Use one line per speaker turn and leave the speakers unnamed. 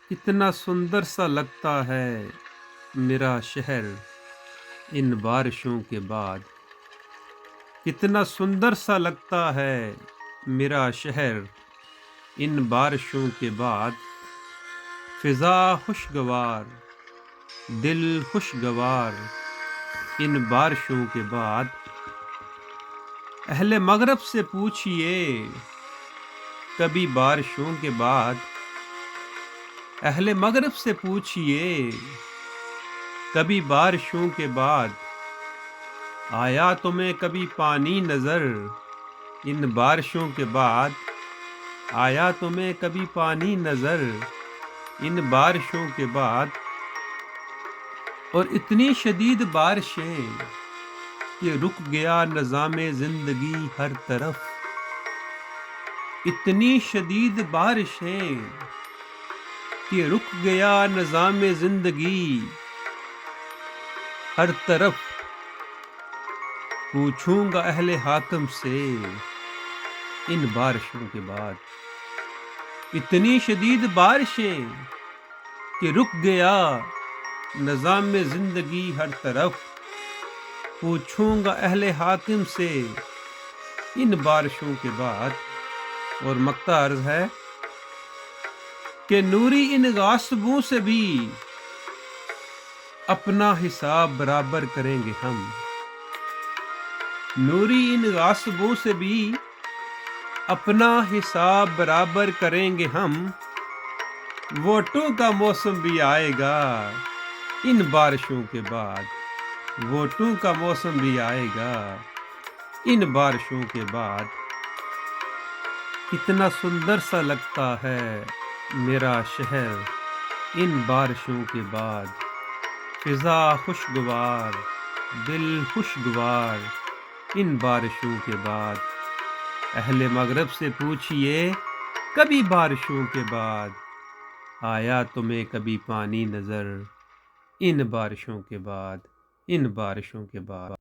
کتنا سندر سا لگتا ہے میرا شہر ان بارشوں کے بعد، کتنا سندر سا لگتا ہے میرا شہر ان بارشوں کے بعد، فضا خوشگوار، دل خوشگوار ان بارشوں کے بعد۔ اہل مغرب سے پوچھئے کبھی بارشوں کے بعد، اہل مغرب سے پوچھئے کبھی بارشوں کے بعد، آیا تمہیں کبھی پانی نظر ان بارشوں کے بعد، آیا تمہیں کبھی پانی نظر ان بارشوں کے بعد۔ اور اتنی شدید بارشیں کہ رک گیا نظام زندگی ہر طرف، اتنی شدید بارشیں کہ رک گیا نظام زندگی ہر طرف۔ پوچھوں گا اہل حاکم سے ان بارشوں کے بعد، اتنی شدید بارشیں کہ رک گیا نظام زندگی ہر طرف۔ پوچھوں گا اہل حاکم سے ان بارشوں کے بعد۔ اور مقطع عرض ہے کہ نوری ان غاصبوں سے بھی اپنا حساب برابر کریں گے ہم، نوری ان غاصبوں سے بھی اپنا حساب برابر کریں گے ہم۔ ووٹوں کا موسم بھی آئے گا ان بارشوں کے بعد، ووٹوں کا موسم بھی آئے گا ان بارشوں کے بعد۔ کتنا سندر سا لگتا ہے میرا شہر ان بارشوں کے بعد، فضا خوشگوار، دل خوشگوار ان بارشوں کے بعد۔ اہل مغرب سے پوچھئے کبھی بارشوں کے بعد، آیا تمہیں کبھی پانی نظر ان بارشوں کے بعد، ان بارشوں کے بعد۔